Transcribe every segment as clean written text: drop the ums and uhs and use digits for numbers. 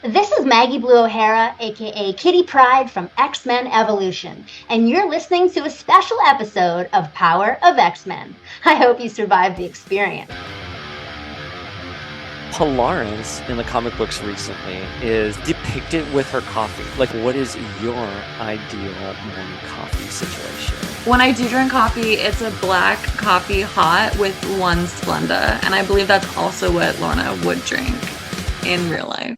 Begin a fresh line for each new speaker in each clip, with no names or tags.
This is Maggie Blue O'Hara, aka Kitty Pryde from X-Men Evolution, and you're listening to a special episode of Power of X-Men. I hope you survived the experience.
Polaris in the comic books recently is depicted with her coffee. Like, what is your ideal morning coffee situation?
When I do drink coffee, it's a black coffee hot with one Splenda, and I believe that's also what Lorna would drink in real life.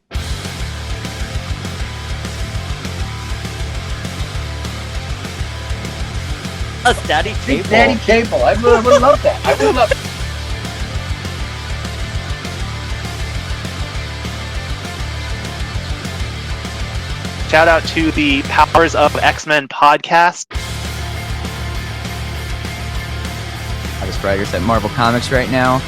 A Daddy Cable.
Daddy Cable. I would love that. I would love it.
Shout out to the Powers of X-Men podcast.
I have writers at Marvel Comics right now.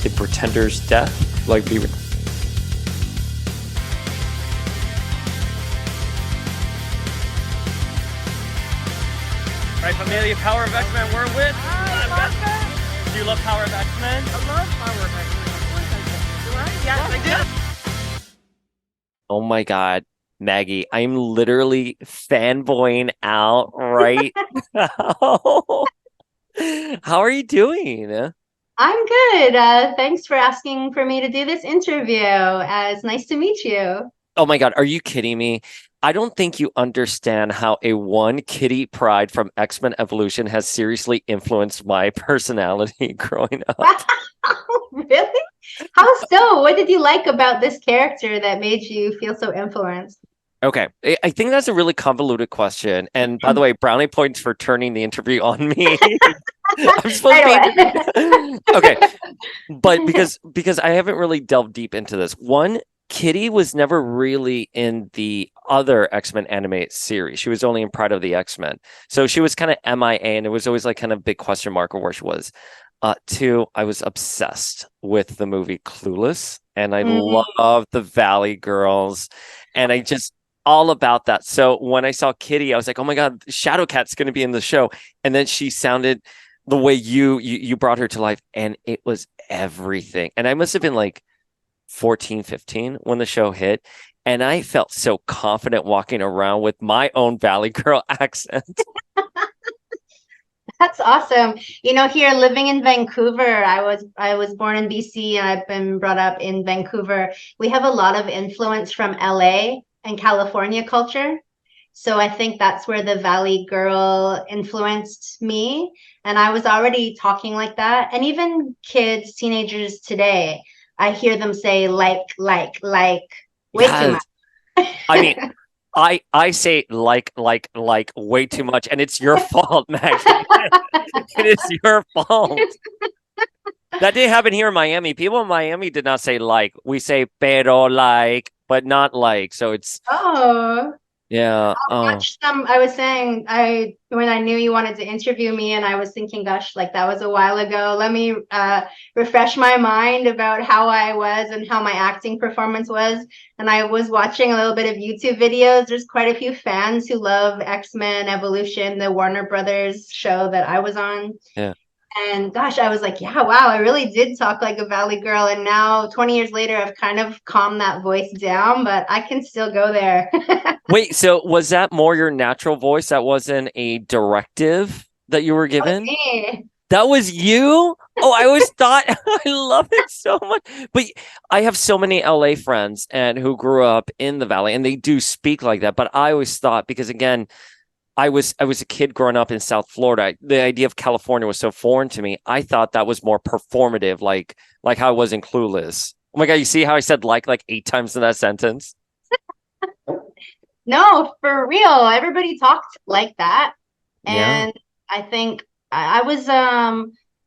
The Pretender's death. Like, be.
Right, familia, Power of X-Men, we're with. Do you love Power of X-Men?
I love Power of X-Men. Of course I do. Do I? Yes, I do.
Oh my God, Maggie, I'm literally fanboying out right now. How are you doing?
I'm good. Thanks for asking for me to do this interview. It's nice to meet you.
Oh my God, are you kidding me? I don't think you understand how a one Kitty Pryde from X-Men Evolution has seriously influenced my personality growing up.
Really? How so? What did you like about this character that made you feel so influenced?
Okay, I think that's a really convoluted question. And by the way, brownie points for turning the interview on me. I'm supposed to be okay, but because I haven't really delved deep into this. One, Kitty was never really in the other X-Men animated series. She was only in Pride of the X-Men. So she was kind of MIA, and it was always like kind of big question mark of where she was. Two, I was obsessed with the movie Clueless, and I love the Valley Girls, and I just all about that. So when I saw Kitty, I was like, oh my God, Shadowcat's going to be in the show. And then she sounded the way you brought her to life, and it was everything. And I must have been like 14, 15 when the show hit. And I felt so confident walking around with my own Valley Girl accent.
That's awesome. You know, here living in Vancouver, I was born in BC and I've been brought up in Vancouver. We have a lot of influence from LA and California culture. So I think that's where the Valley Girl influenced me. And I was already talking like that. And even kids, teenagers today, I hear them say like way too much.
I mean, I say like way too much, and it's your fault, Maggie. It is your fault. That didn't happen here in Miami. People in Miami did not say like. We say pero like, but not like. So it's yeah.
I was saying when I knew you wanted to interview me, and I was thinking, gosh, like that was a while ago. Let me refresh my mind about how I was and how my acting performance was. And I was watching a little bit of YouTube videos. There's quite a few fans who love X-Men Evolution, the Warner Brothers show that I was on.
Yeah.
And gosh, I was like, yeah, wow, I really did talk like a Valley Girl. And now 20 years later, I've kind of calmed that voice down, but I can still go there.
Wait, so was that more your natural voice? That wasn't a directive that you were given? That was you? Oh, I always thought, I love it so much. But I have so many LA friends and who grew up in the Valley, and they do speak like that. But I always thought, because again, I was a kid growing up in South Florida. The idea of California was so foreign to me. I thought that was more performative, like how I was in Clueless. Oh my God, you see how I said like 8 times in that sentence?
No, for real. Everybody talked like that. And
Yeah.
I think I was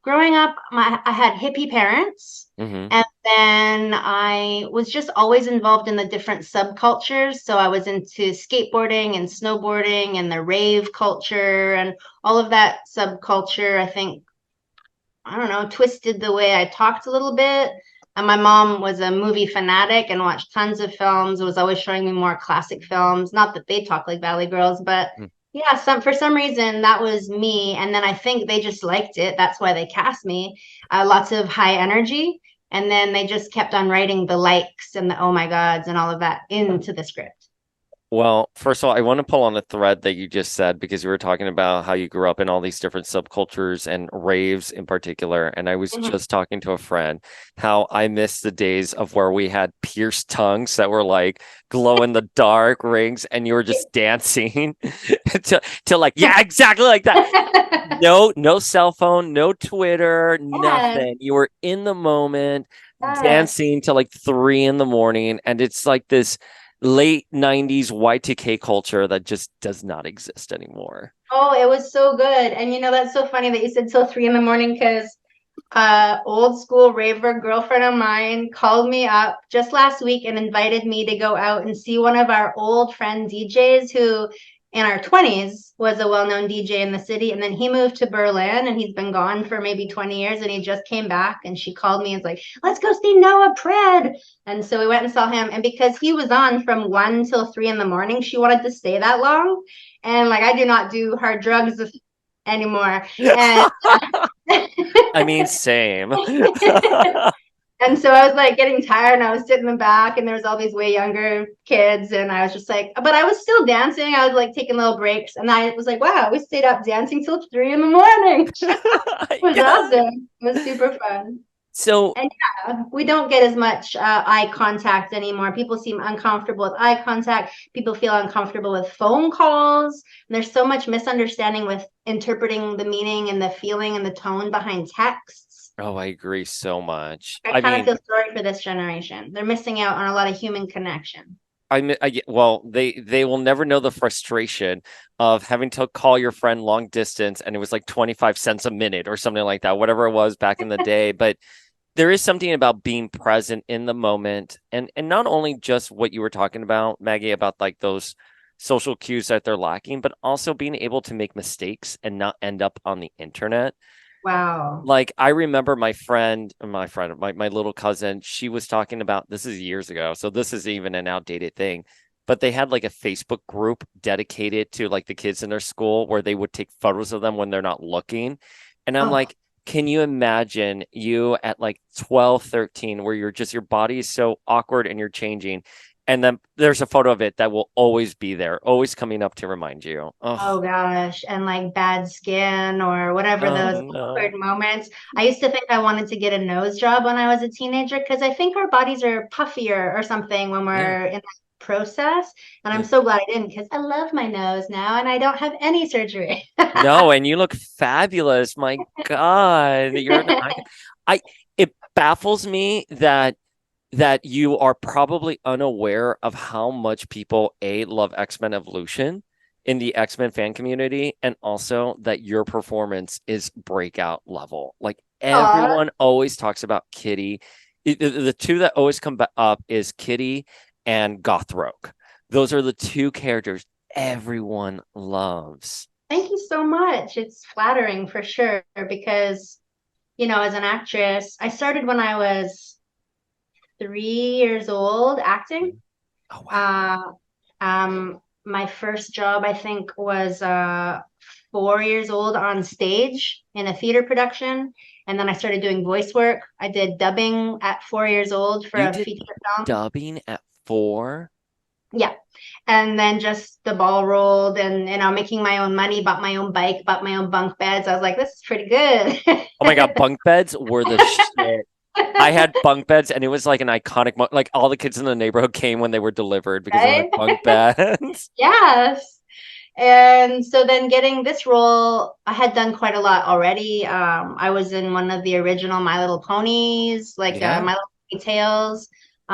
growing up, I had hippie parents.
Mm-hmm.
And then I was just always involved in the different subcultures. So I was into skateboarding and snowboarding and the rave culture and all of that subculture. I think, I don't know, twisted the way I talked a little bit. And my mom was a movie fanatic and watched tons of films, was always showing me more classic films. Not that they talk like Valley Girls, but yeah, for some reason that was me. And then I think they just liked it. That's why they cast me. Lots of high energy. And then they just kept on writing the likes and the oh my gods and all of that into the script.
Well, first of all, I want to pull on a thread that you just said because you were talking about how you grew up in all these different subcultures and raves in particular. And I was just talking to a friend how I miss the days of where we had pierced tongues that were like glow in the dark rings and you were just dancing to like, yeah, exactly like that. No cell phone, no Twitter, nothing. You were in the moment, dancing till like 3 a.m. And it's like this late 90s Y2K culture that just does not exist anymore.
Oh, it was so good. And that's so funny that you said till 3 a.m. because old school raver girlfriend of mine called me up just last week and invited me to go out and see one of our old friend DJs who in our 20s was a well-known DJ in the city. And then he moved to Berlin and he's been gone for maybe 20 years and he just came back and she called me and was like, let's go see Noah Pred. And so we went and saw him. And because he was on from 1 till 3 a.m, she wanted to stay that long. And like, I do not do hard drugs anymore. And
I mean, same.
And so I was like getting tired and I was sitting in the back and there was all these way younger kids and I was just like, but I was still dancing. I was like taking little breaks and I was like, wow, we stayed up dancing till 3 a.m. It was awesome. It was super fun.
So,
and yeah, we don't get as much eye contact anymore. People seem uncomfortable with eye contact. People feel uncomfortable with phone calls. And there's so much misunderstanding with interpreting the meaning and the feeling and the tone behind texts.
Oh, I agree so much.
I kind of feel sorry for this generation. They're missing out on a lot of human connection.
Well, they will never know the frustration of having to call your friend long distance and it was like 25 cents a minute or something like that, whatever it was back in the day. But there is something about being present in the moment and not only just what you were talking about, Maggie, about like those social cues that they're lacking, but also being able to make mistakes and not end up on the internet.
Wow.
Like I remember my little cousin, she was talking about, this is years ago, so this is even an outdated thing, but they had like a Facebook group dedicated to like the kids in their school where they would take photos of them when they're not looking. And I'm like, can you imagine you at like 12, 13, where your body is so awkward and you're changing. And then there's a photo of it that will always be there, always coming up to remind you.
Oh gosh. And like bad skin or whatever those awkward moments. I used to think I wanted to get a nose job when I was a teenager because I think our bodies are puffier or something when we're in that process. And I'm so glad I didn't because I love my nose now and I don't have any surgery.
No, and you look fabulous. My God. It baffles me that you are probably unaware of how much people love X-Men Evolution in the X-Men fan community, and also that your performance is breakout level. Like everyone always talks about Kitty. The two that always come up is Kitty and Gothroke. Those are the two characters everyone loves.
Thank you so much. It's flattering for sure because, as an actress, I started when I was 3 years old acting.
Oh, wow.
My first job, I think, was 4 years old on stage in a theater production. And then I started doing voice work. I did dubbing at 4 years old for a feature film.
Dubbing at 4?
Yeah. And then just the ball rolled and, making my own money, bought my own bike, bought my own bunk beds. I was like, this is pretty good.
Oh my God, bunk beds were the shit. I had bunk beds and it was like an iconic, like all the kids in the neighborhood came when they were delivered because they had bunk beds.
Yes. And so then getting this role, I had done quite a lot already. I was in one of the original My Little Ponies, My Little Pony Tales.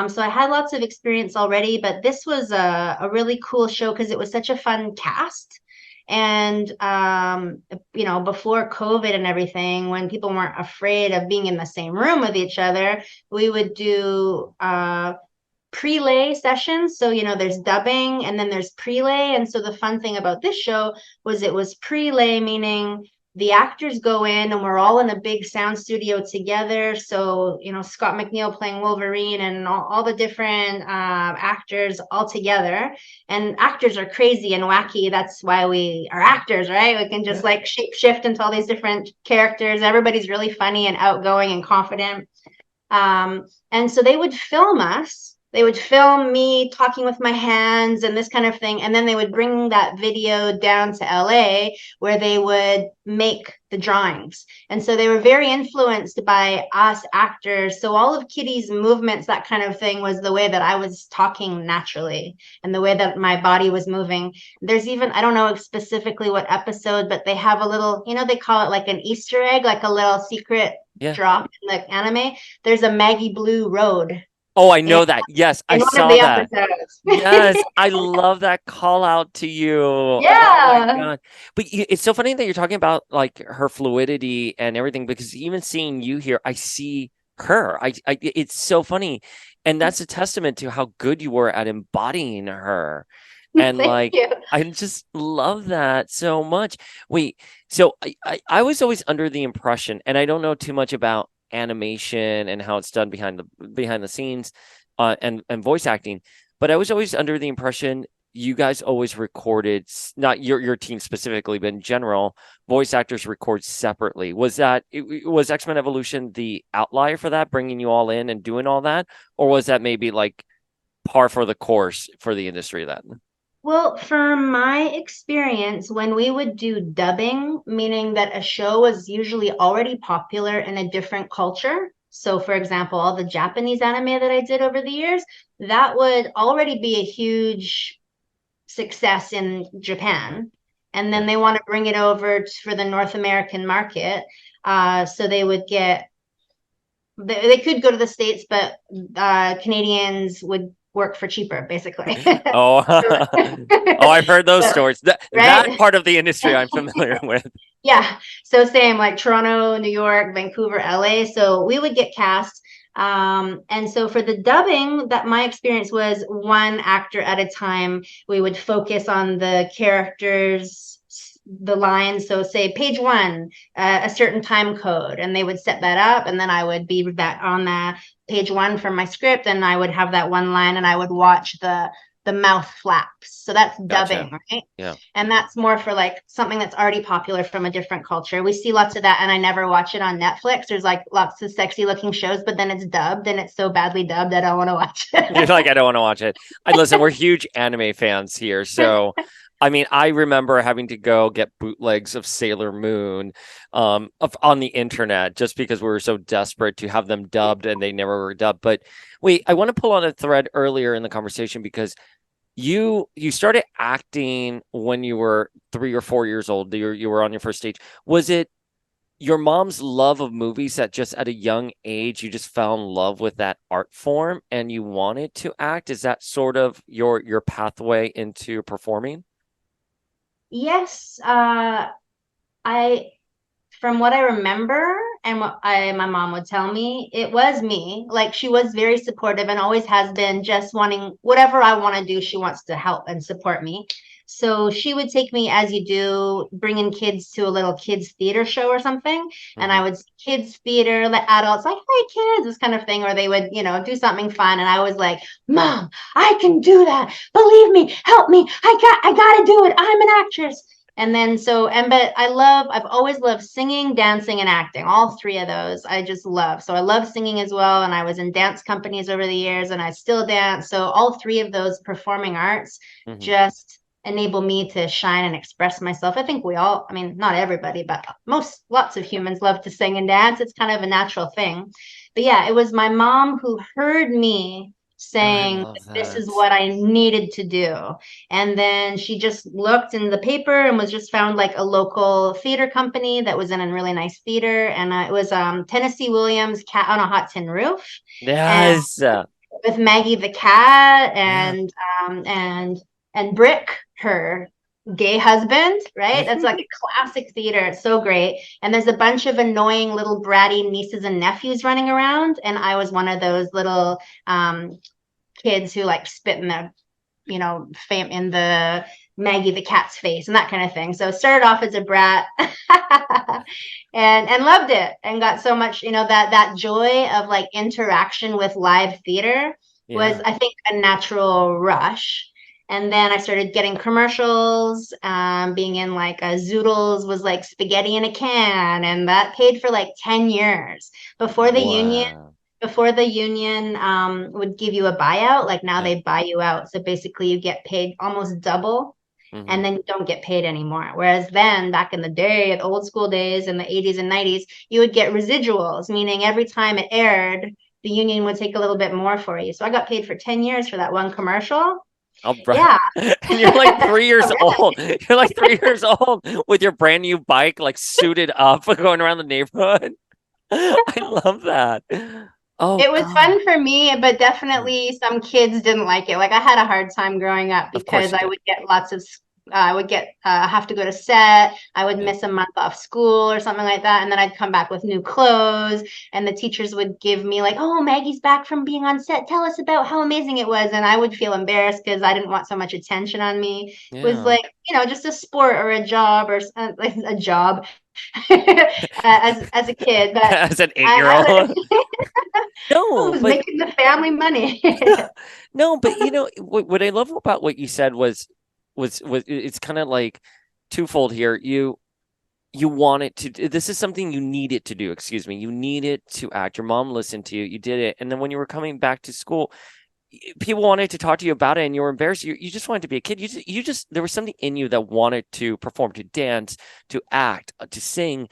So I had lots of experience already, but this was a really cool show because it was such a fun cast. And, before COVID and everything, when people weren't afraid of being in the same room with each other, we would do prelay sessions. So, there's dubbing and then there's prelay. And so the fun thing about this show was it was prelay, meaning the actors go in and we're all in a big sound studio together. So, Scott McNeil playing Wolverine and all the different actors all together. And actors are crazy and wacky. That's why we are actors, right? We can just like shape shift into all these different characters. Everybody's really funny and outgoing and confident. And so they would film us. They would film me talking with my hands and this kind of thing. And then they would bring that video down to LA where they would make the drawings. And so they were very influenced by us actors. So all of Kitty's movements, that kind of thing, was the way that I was talking naturally and the way that my body was moving. There's even, I don't know specifically what episode, but they have a little, they call it like an Easter egg, like a little secret drop in the anime. There's a Maggie Blue road.
Oh, I know that. Yes, I saw that.
Episodes.
Yes, I love that call out to you.
Yeah.
Oh my God. But it's so funny that you're talking about like her fluidity and everything, because even seeing you here, I see her. It's so funny. And that's a testament to how good you were at embodying her. And
Thank you.
I just love that so much. Wait, so I was always under the impression, and I don't know too much about animation and how it's done behind the scenes and voice acting, but I was always under the impression you guys always recorded, not your team specifically, but in general, voice actors record separately. Was X-Men Evolution the outlier for that, bringing you all in and doing all that, or was that maybe like par for the course for the industry then?
Well, from my experience, when we would do dubbing, meaning that a show was usually already popular in a different culture. So, for example, all the Japanese anime that I did over the years, that would already be a huge success in Japan. And then they want to bring it over for the North American market. So they would they could go to the States, but Canadians would work for cheaper, basically.
Oh, I've heard those stories. That part of the industry I'm familiar with.
Yeah. So same like Toronto, New York, Vancouver, LA. So we would get cast. And so for the dubbing, that my experience was one actor at a time. We would focus on the characters, the lines. So say page 1, a certain time code, and they would set that up. And then I would be back on the page 1 from my script, and I would have that one line, and I would watch the mouth flaps. So that's dubbing, right?
Yeah.
And that's more for like something that's already popular from a different culture. We see lots of that, and I never watch it on Netflix. There's like lots of sexy looking shows, but then it's dubbed, and it's so badly dubbed I don't want to watch it.
You're like, I don't want to watch it. Listen, we're huge anime fans here, so I mean, I remember having to go get bootlegs of Sailor Moon on the internet just because we were so desperate to have them dubbed, and they never were dubbed. But wait, I want to pull on a thread earlier in the conversation, because you started acting when you were 3 or 4 years old. You were on your first stage. Was it your mom's love of movies that just at a young age you just fell in love with that art form and you wanted to act? Is that sort of your pathway into performing?
Yes, from what I remember and what my mom would tell me, it was me. Like she was very supportive and always has been, just wanting whatever I want to do, she wants to help and support me. So she would take me, as you do, bringing kids to a little kids theater show or something. And I would kids theater, let adults like, hey kids, this kind of thing, or they would, do something fun. And I was like, Mom, I can do that. Believe me, help me. I gotta do it. I'm an actress. And then but I've always loved singing, dancing, and acting. All 3 of those I just love. So I love singing as well. And I was in dance companies over the years, and I still dance. So all 3 of those performing arts just enable me to shine and express myself. I think we all, I mean, not everybody, but lots of humans love to sing and dance. It's kind of a natural thing. But yeah, it was my mom who heard me saying this is what I needed to do. And then she just looked in the paper and was just found like a local theater company that was in a really nice theater. And it was Tennessee Williams' Cat on a Hot Tin Roof.
Yes.
With Maggie the cat and Brick, her gay husband, right? That's like a classic theater. It's so great. And there's a bunch of annoying little bratty nieces and nephews running around. And I was one of those little kids who like spit in the fame in the Maggie the cat's face and that kind of thing. So started off as a brat and loved it and got so much, that joy of like interaction with live theater was,
Yeah.
I think, a natural rush. And then I started getting commercials, being in like a Zoodles was like spaghetti in a can, and that paid for like 10 years before the union.
Wow.
Before the union would give you a buyout, like now
Yeah.
they buy you out. So basically you get paid almost double
Mhm.
and then you don't get paid anymore. Whereas then back in the day, the old school days in the 80s and 90s, you would get residuals, meaning every time it aired, the union would take a little bit more for you. So I got paid for 10 years for that one commercial.
All right.
Yeah.
And you're like 3 years old. You're like 3 years old with your brand new bike, like suited up, going around the neighborhood. I love that. Oh,
It was
God.
fun for me, but definitely some kids didn't like it. Like I had a hard time growing up
Of course
because
you
I
did.
would get I would get have to go to set. I would
Yeah.
miss a month off school or something like that, and then I'd come back with new clothes, and the teachers would give me like, "Oh, Maggie's back from being on set. Tell us about how amazing it was." And I would feel embarrassed because I didn't want so much attention on me. It was
Yeah.
like, just a sport or a job or like a job as a kid, but
As an
I
8-year-old. No,
who's
but
making the family money?
no, but what I love about what you said was it's kind of like twofold here. You wanted to, this is something you needed to do, excuse me. You needed to act. Your mom listened to you, you did it. And then when you were coming back to school, people wanted to talk to you about it and you were embarrassed. You just wanted to be a kid. You just, there was something in you that wanted to perform, to dance, to act, to sing.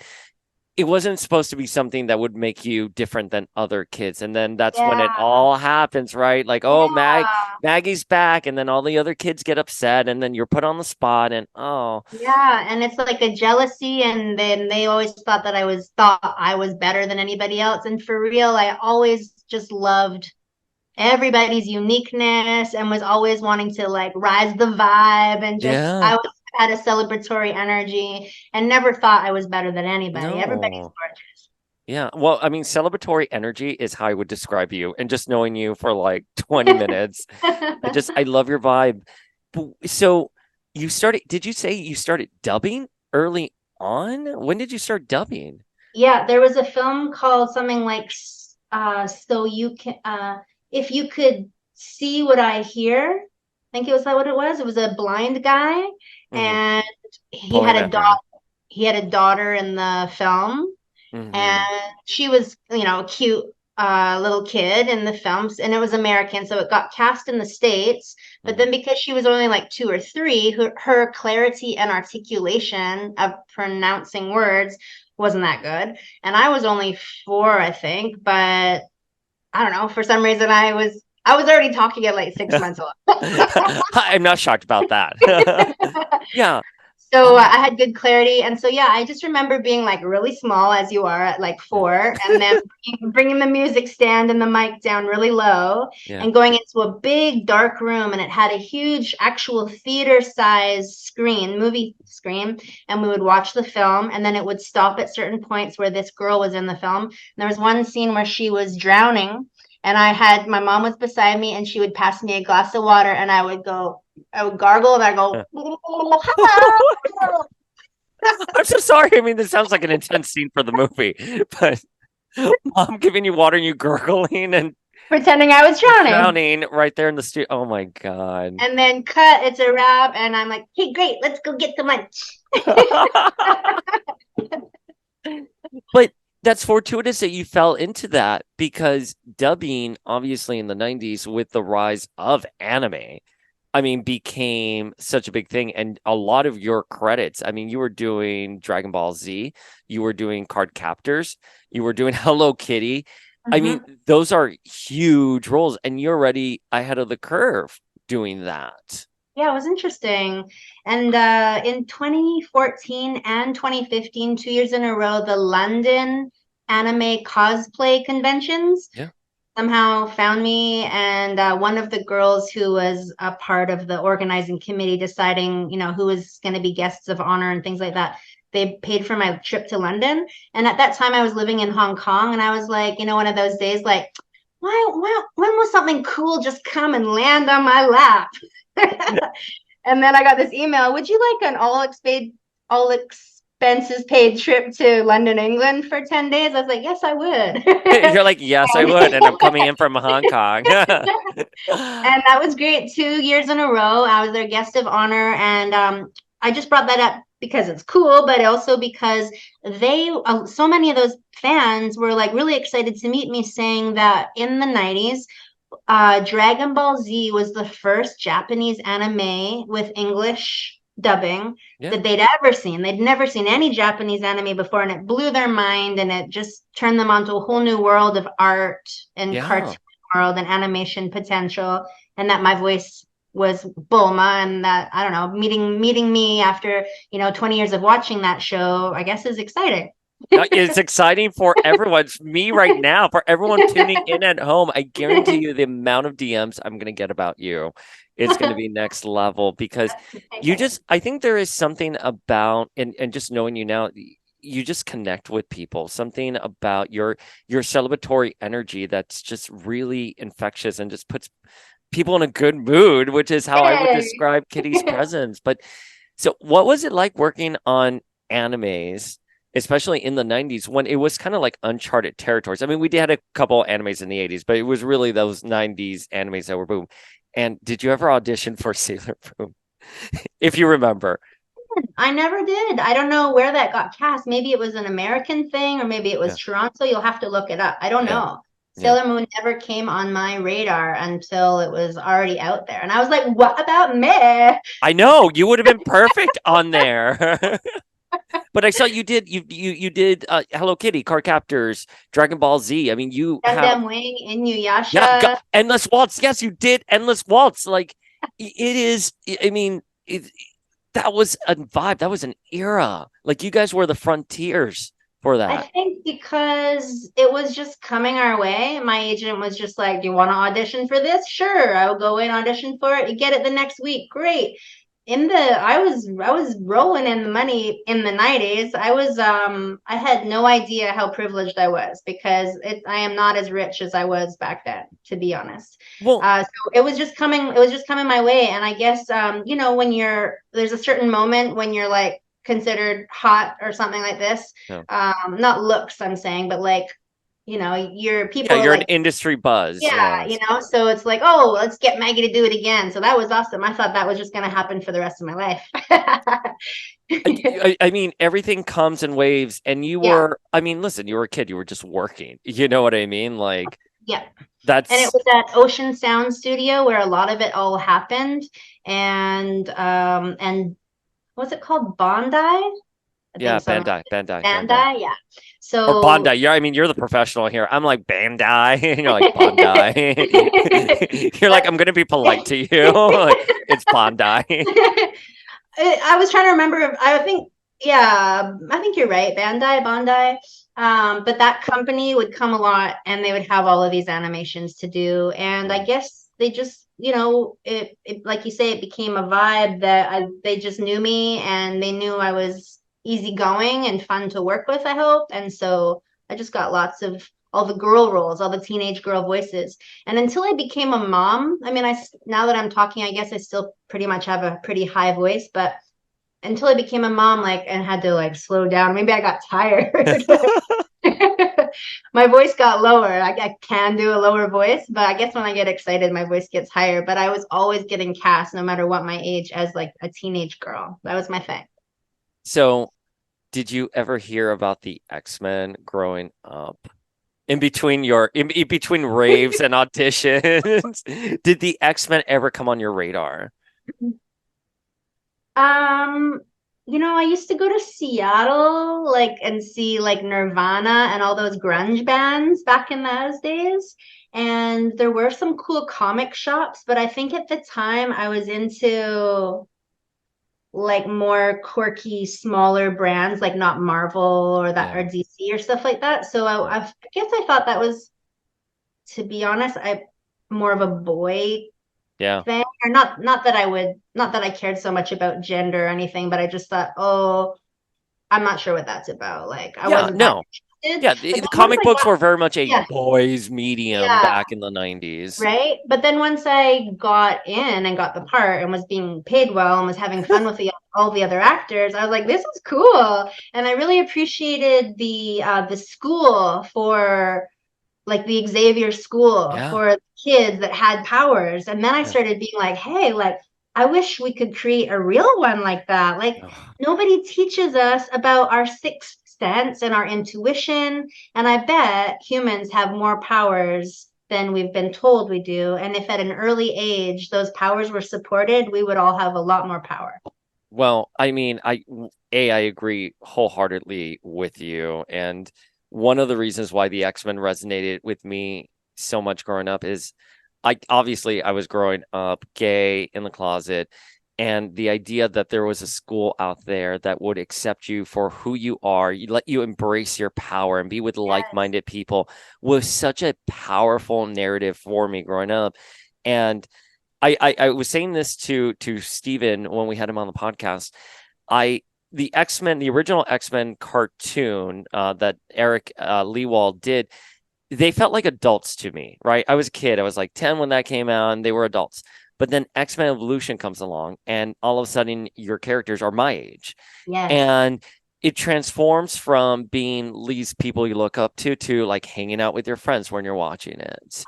It wasn't supposed to be something that would make you different than other kids. And then that's when it
Yeah,
all happens, right? Like, oh,
yeah,
Maggie's back. And then all the other kids get upset and then you're put on the spot and oh,
yeah. And it's like a jealousy, and then they always thought I was better than anybody else. And for real, I always just loved everybody's uniqueness and was always wanting to like rise the vibe and just
yeah,
I was had a celebratory energy and never thought I was better than anybody. Everybody's
no.
gorgeous.
Yeah. Well, I mean, celebratory energy is how I would describe you. And just knowing you for like 20 minutes, I love your vibe. So did you say you started dubbing early on? When did you start dubbing?
Yeah, there was a film called something like so you can if you could see what I hear. I think it was that what it was. It was a blind guy
Hmm.
and he
Pulling
had a
that hair.
daughter in the film and
Hmm.
she was, a cute little kid in the films, and it was American, so it got cast in the States. But
Hmm.
then because she was only like 2 or 3, her clarity and articulation of pronouncing words wasn't that good. And I was only 4, I think, but I don't know, for some reason I was already talking at like 6 months old.
I'm not shocked about that. Yeah.
So
Oh,
I had good clarity. And so, yeah, I just remember being like really small as you are at like
yeah.
4, and then bringing the music stand and the mic down really low
Yeah.
and going into a big dark room. And it had a huge actual theater size screen, movie screen. And we would watch the film, and then it would stop at certain points where this girl was in the film. And there was one scene where she was drowning. And my mom was beside me, and she would pass me a glass of water, and I would gargle, and I go,
I'm so sorry. I mean, this sounds like an intense scene for the movie, but mom giving you water and you gurgling and
pretending I was drowning.
drowning right there in the studio. Oh my God.
And then cut, it's a wrap, and I'm like, hey, great, let's go get the lunch.
But that's fortuitous that you fell into that because dubbing, obviously in the 90s with the rise of anime, I mean, became such a big thing. And a lot of your credits, I mean, you were doing Dragon Ball Z, you were doing Card Captors, you were doing Hello Kitty. I mean, those are huge roles, and you're already ahead of the curve doing that.
Yeah, it was interesting. And in 2014 and 2015, 2 years in a row, the London anime cosplay conventions
Yeah.
somehow found me. And one of the girls who was a part of the organizing committee deciding, who was going to be guests of honor and things like that, they paid for my trip to London. And at that time, I was living in Hong Kong, and I was like, one of those days, like, when will something cool just come and land on my lap? And then I got this email, would you like an all expenses paid trip to London, England for 10 days? I was like, yes, I would.
You're like, yes, I would. And I'm coming in from Hong Kong.
And that was great. 2 years in a row, I was their guest of honor. And I just brought that up because it's cool, but also because so many of those fans were like really excited to meet me, saying that in the 90s, Dragon Ball Z was the first Japanese anime with English dubbing that they'd ever seen. They'd never seen any Japanese anime before, and it blew their mind, and it just turned them onto a whole new world of art and cartoon world and animation potential, and that my voice was Bulma, and that, I don't know, meeting me after 20 years of watching that show, I guess, is exciting.
It's exciting for everyone. It's me right now, for everyone tuning in at home. I guarantee you the amount of DMs I'm going to get about you is going to be next level, because I think there is something about, and just knowing you now, you just connect with people, something about your celebratory energy that's just really infectious and just puts people in a good mood, which is how I would describe Kitty's presence. But so what was it like working on animes, especially in the 90s, when it was kind of like uncharted territories? I mean, we had a couple animes in the 80s, but it was really those 90s animes that were boom. And did you ever audition for Sailor Boom, if you remember?
I never did. I don't know where that got cast. Maybe it was an American thing, or maybe it was Toronto. You'll have to look it up. I don't know. Sailor Moon never came on my radar until it was already out there. And I was like, what about me?
I know, you would have been perfect on there. But I saw you did Hello Kitty, Card Captors, Dragon Ball Z. I mean, you
Gundam Wing, Inuyasha.
Yeah, Endless Waltz. Yes, you did Endless Waltz. Like, it is, I mean, that was a vibe. That was an era. Like, you guys were the frontiers for that.
I think because it was just coming our way. My agent was just like, do you want to audition for this? Sure, I will go in, audition for it. You get it the next week. Great. I was rolling in the money in the 90s. I had no idea how privileged I was, because I am not as rich as I was back then, to be honest.
Well,
so it was just coming my way. And I guess when there's a certain moment when you're like considered hot or something like this. Not looks, I'm saying, but like, you're people.
You're
like,
an industry buzz.
Yeah, so it's like, oh, let's get Maggie to do it again. So that was awesome. I thought that was just going to happen for the rest of my life.
I mean, everything comes in waves, and you were, I mean, listen, you were a kid, you were just working. You know what I mean? Like,
and it was at Ocean Sound Studio where a lot of it all happened. And what's it called? Bondi? Bandai, yeah. So
or Bondi. Yeah, I mean, you're the professional here. I'm like Bandai, and you're like Bondi. You're like, I'm gonna be polite to you. Like, it's Bondi.
I was trying to remember. I think you're right. Bondi. But that company would come a lot, and they would have all of these animations to do. And I guess they just, it like you say, it became a vibe that they just knew me, and they knew I was easygoing and fun to work with, I hope. And so I just got lots of all the girl roles, all the teenage girl voices. And until I became a mom, I mean, now that I'm talking, I guess I still pretty much have a pretty high voice, but until I became a mom, and had to slow down, maybe I got tired. My voice got lower. I can do a lower voice, but I guess when I get excited, my voice gets higher. But I was always getting cast, no matter what my age, as like a teenage girl. That was my thing.
So, did you ever hear about the X-Men growing up? In between raves and auditions, did the X-Men ever come on your radar?
I used to go to Seattle, and see Nirvana and all those grunge bands back in those days. And there were some cool comic shops, but I think at the time I was into more quirky, smaller brands, not Marvel or DC or stuff like that. So I guess I thought that was, to be honest, more of a boy thing, or not that I cared so much about gender or anything, but I just thought, oh, I'm not sure what that's about. I wasn't did.
Yeah,
But
the
then once
comic
I
books
got,
were very much a
yeah,
boys' medium
yeah,
back in the 90s.
right. But then once I got in and got the part and was being paid well and was having fun with all the other actors, I was like, this is cool. And I really appreciated the school for like the Xavier school
Yeah.
for kids that had powers. And then I
Yeah.
started being like, hey, like, I wish we could create a real one like that. Like,
Ugh.
nobody teaches us about our sixth sense and our intuition. And I bet humans have more powers than we've been told we do. And if at an early age those powers were supported, we would all have a lot more power.
Well, I mean, I agree wholeheartedly with you. And one of the reasons why the X-Men resonated with me so much growing up is I was growing up gay in the closet, and the idea that there was a school out there that would accept you for who you are, you let you embrace your power and be with
Yes.
like-minded people was such a powerful narrative for me growing up. And I was saying this to Steven when we had him on the podcast. I the X-Men, the original X-Men cartoon that Eric Lewald did, they felt like adults to me, right? I was a kid. I was like 10 when that came out, and they were adults. But then X-Men Evolution comes along, and all of a sudden your characters are my age.
Yes.
And it transforms from being these people you look up to like hanging out with your friends when you're watching it.
It's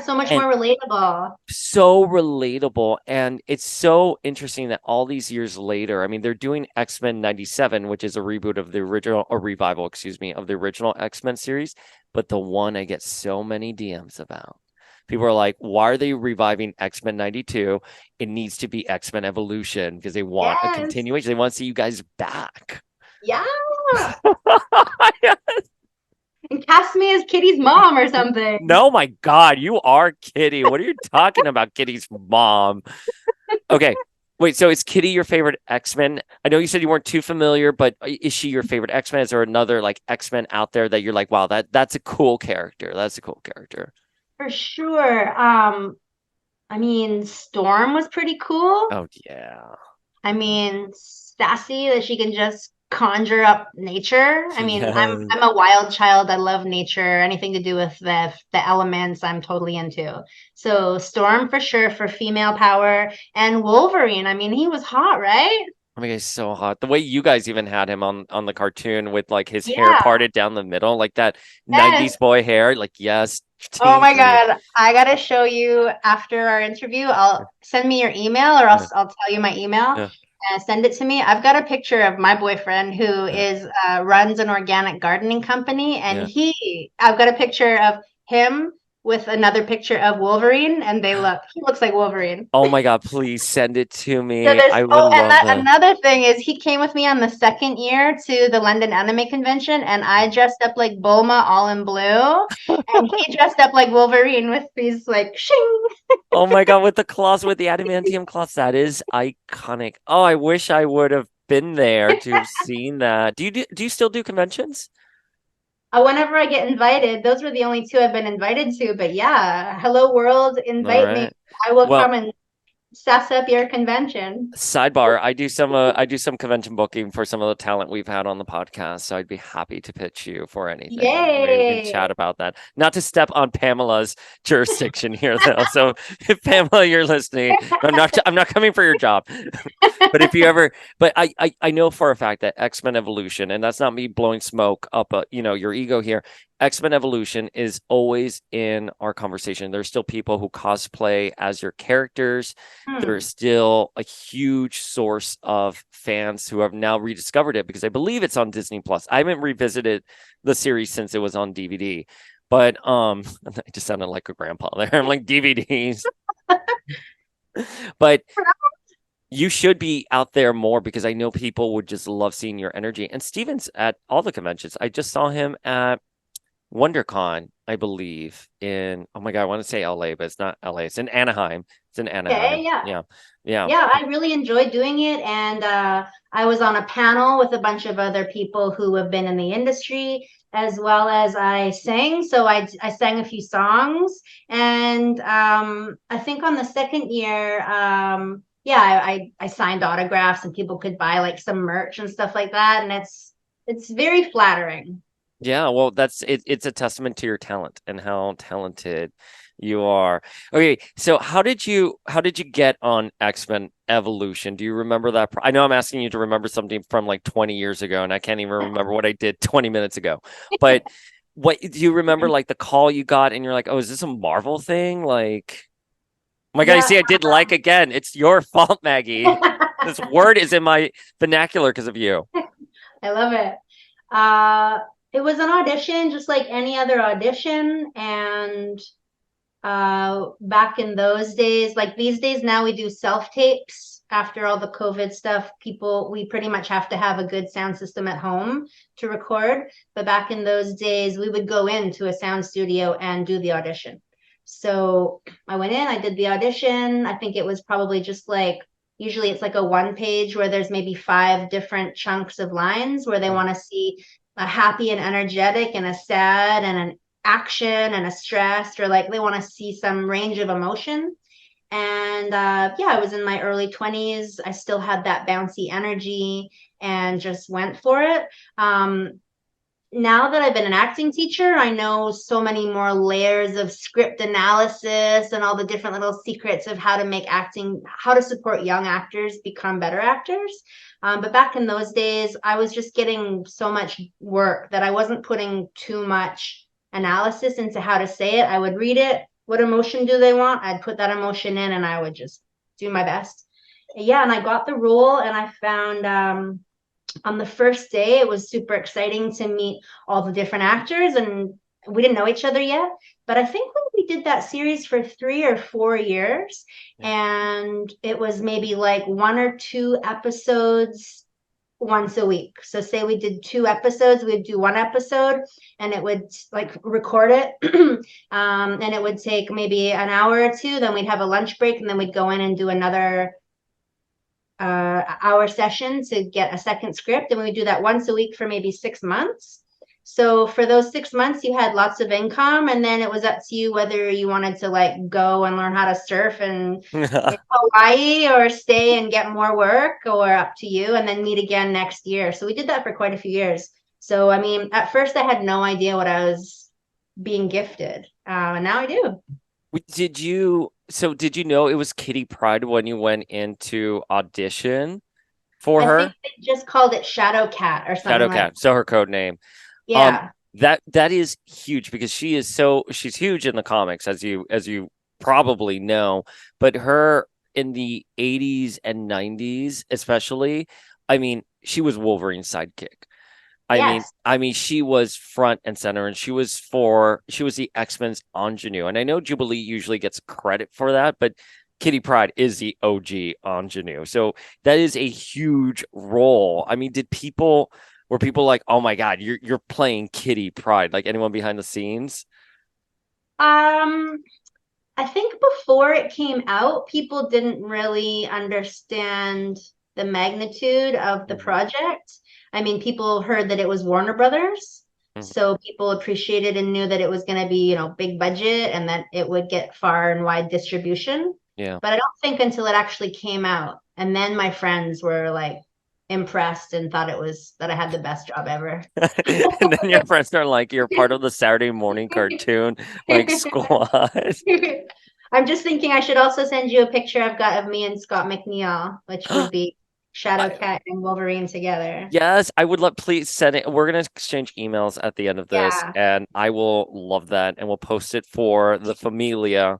so much
And
more relatable.
so relatable. And it's so interesting that all these years later, I mean, they're doing X-Men 97, which is a reboot of the original, a revival, excuse me, of the original X-Men series. But the one I get so many DMs about. People are like, why are they reviving X-Men 92? It needs to be X-Men Evolution because they want a
Yes.
continuation. They want to see you guys back.
Yeah. And cast me as Kitty's mom or something.
No, my God, you are Kitty. What are you talking about, Kitty's mom? Okay. Wait, so is Kitty your favorite X-Men? I know you said you weren't too familiar, but is she your favorite X-Men? Is there another like X-Men out there that you're like, wow, that's a cool character. That's a cool character.
For sure. I mean, Storm was pretty cool.
Oh yeah.
I mean, sassy that she can just conjure up nature. I mean, I'm
Yes.
I'm a wild child. I love nature. Anything to do with the elements, I'm totally into. So Storm for sure for female power, and Wolverine. I mean, he was hot, right?
Oh my God, he's so hot. The way you guys even had him on the cartoon with like his hair
Yeah.
parted down the middle, like that
Yes.
90s boy hair. Like, yes,
Oh
team
my
for you.
God. I gotta show you after our interview. I'll send me your email or
Yeah,
I'll tell you my email
yeah,
and send it to me. I've got a picture of my boyfriend who
yeah,
is runs an organic gardening company, and
yeah.
I've got a picture of him with another picture of Wolverine, and he looks like Wolverine.
Oh my God, please send it to
So
me.
there's
I would
and
love that.
another thing is he came with me on the second year to the London Anime Convention, and I dressed up like Bulma all in blue, and he dressed up like Wolverine with these like shing.
Oh my God, with the claws, with the adamantium claws, that is iconic. Oh, I wish I would have been there to have seen that. Do you still do conventions?
Whenever I get invited, those were the only two I've been invited to. But yeah, Hello World,
All
invite me.
right.
I will
Well,
come and sass up your convention.
sidebar, I do some convention booking for some of the talent we've had on the podcast, so I'd be happy to pitch you for anything. Maybe we can
Yay!
chat about that. Not to step on Pamela's jurisdiction here, though. So if Pamela, you're listening, I'm not coming for your job. But if you ever, but I know for a fact that X-Men Evolution, and that's not me blowing smoke up, your ego here. X-Men Evolution is always in our conversation. There's still people who cosplay as your characters. There's still a huge source of fans who have now rediscovered it because I believe it's on Disney Plus. I haven't revisited the series since it was on DVD, but I just sounded like a grandpa there. I'm like DVDs, but you should be out there more because I know people would just love seeing your energy. And Steven's at all the conventions. I just saw him at WonderCon, I believe, oh my God, I want to say LA, but it's not LA. It's in Anaheim. It's in Anaheim.
Okay, yeah.
Yeah. Yeah.
Yeah, I really enjoyed doing it. And I was on a panel with a bunch of other people who have been in the industry, as well as I sang. So I sang a few songs. And I think on the second year, yeah, I signed autographs and people could buy like some merch and stuff like that. And it's very flattering.
Yeah, well, that's it. It's a testament to your talent and how talented you are. Okay, so how did you get on X-Men Evolution? Do you remember that? I know I'm asking you to remember something from like 20 years ago, and I can't even remember what I did 20 minutes ago. But what do you remember, like the call you got, and you're like, oh, is this a Marvel thing? Like, oh my God, you
Yeah.
see, I did like again. It's your fault, Maggie. This word is in my vernacular because of you.
I love it. Uh, it was an audition, just like any other audition. And back in those days, like these days now we do self-tapes after all the COVID stuff. We pretty much have to have a good sound system at home to record. But back in those days, we would go into a sound studio and do the audition. So I went in, I did the audition. I think it was probably just like, usually it's like a one page where there's maybe 5 different chunks of lines where they want to see a happy and energetic and a sad and an action and a stress, or like they want to see some range of emotion. And yeah, I was in my early 20s. I still had that bouncy energy and just went for it. Now that I've been an acting teacher, I know so many more layers of script analysis and all the different little secrets of how to make acting, how to support young actors become better actors. But back in those days, I was just getting so much work that I wasn't putting too much analysis into how to say it. I would read it. What emotion do they want? I'd put that emotion in and I would just do my best. Yeah, and I got the role, and I found on the first day, it was super exciting to meet all the different actors, and we didn't know each other yet. But I think we did that series for 3 or 4 years, and it was maybe like 1 or 2 episodes once a week. So say we did 2 episodes, we'd do 1 episode, and it would like record it. And it would take maybe an hour or two. Then we'd have a lunch break, and then we'd go in and do another hour session to get a second script, and we would do that once a week for maybe 6 months. So for those 6 months, you had lots of income, and then it was up to you whether you wanted to like go and learn how to surf in Hawaii or stay and get more work, or up to you, and then meet again next year. So we did that for quite a few years. So I mean, at first I had no idea what I was being gifted, and now I do.
Did you know it was Kitty Pryde when you went into audition for
I
her?
think they just called it Shadow Cat or something
Shadow
like
Cat,
that.
so her code name. Um,
Yeah.
that is huge because she's huge in the comics, as you probably know, but her in the 80s and 90s, especially, I mean, she was Wolverine's sidekick. I mean,
Yes.
I mean, she was front and center, and she was the X-Men's ingenue. And I know Jubilee usually gets credit for that, but Kitty Pryde is the OG ingenue. So that is a huge role. I mean, were people like, oh my God, you're playing Kitty Pryde? Like anyone behind the scenes?
Um, I think before it came out, people didn't really understand the magnitude of the
Mhm,
project. I mean, people heard that it was Warner Brothers,
mhm.
so people appreciated and knew that it was going to be, big budget and that it would get far and wide distribution.
Yeah.
But I don't think until it actually came out, and then my friends were like impressed and thought it was that I had the best job ever.
And then your friends are like, you're part of the Saturday morning cartoon, like squad.
I'm just thinking I should also send you a picture I've got of me and Scott McNeil, which would be Shadow
I,
Cat and Wolverine together.
yes, I would love, please send it. We're gonna exchange emails at the end of this,
Yeah.
and I will love that, and we'll post it for the Familia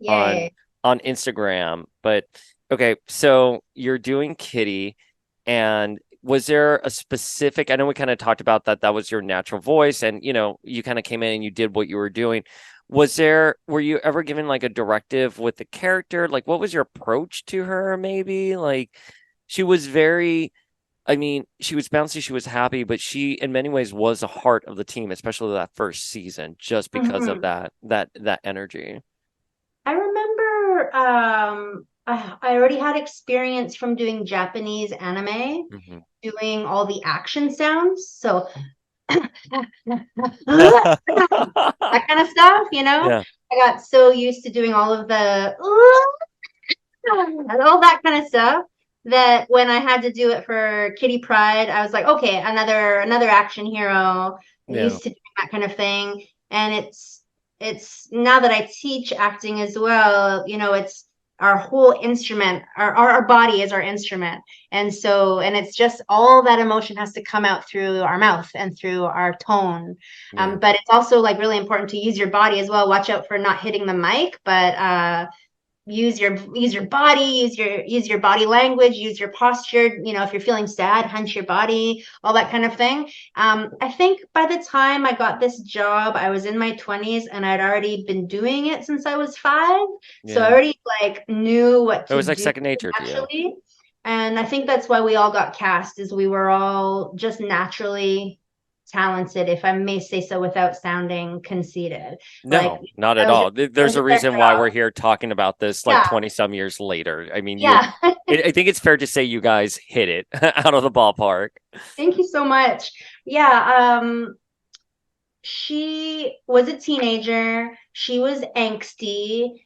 on
Yay.
on Instagram. But okay, so you're doing Kitty, and was there a specific, I know we kind of talked about that was your natural voice, and you kind of came in and you did what you were doing. Were you ever given like a directive with the character? Like what was your approach to her, maybe? Like she was very, I mean, she was bouncy, she was happy, but she in many ways was a heart of the team, especially that first season, just because of
Mhm.
that energy.
I remember I already had experience from doing Japanese anime,
Mhm.
doing all the action sounds. So that kind of stuff,
Yeah.
I got so used to doing all of the all that kind of stuff that when I had to do it for Kitty Pryde, I was like, okay, another action hero.
Yeah.
used to doing that kind of thing. And it's now that I teach acting as well, it's our whole instrument, our body is our instrument. And it's just all that emotion has to come out through our mouth and through our tone.
Yeah.
But it's also like really important to use your body as well. Watch out for not hitting the mic, but use your body, use your body language, use your posture. If you're feeling sad, hunch your body, all that kind of thing. I think by the time I got this job, I was in my 20s, and I'd already been doing it since I was 5. So I already like knew what to
It was like
do
second nature to you.
naturally. And I think that's why we all got cast, is we were all just naturally talented, if I may say so without sounding conceited.
No,
Like,
not
I
at
was
all.
just- I
There's
was
a
just there
reason
for
why
all.
we're here talking about this like
Yeah.
20 some years later. I mean,
Yeah.
I think it's fair to say you guys hit it out of the ballpark.
Thank you so much. Yeah, she was a teenager. She was angsty.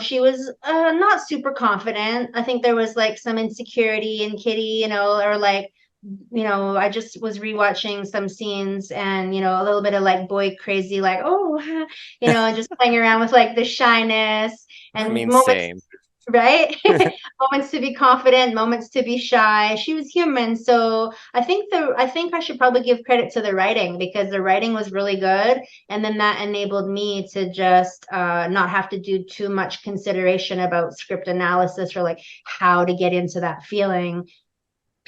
She was not super confident. I think there was like some insecurity in Kitty, or like, I just was rewatching some scenes, and, a little bit of like boy crazy, like, oh, just playing around with like the shyness and
I mean,
moments,
same.
right? Moments to be confident, moments to be shy. She was human. So I think I should probably give credit to the writing, because the writing was really good. And then that enabled me to just not have to do too much consideration about script analysis or like how to get into that feeling.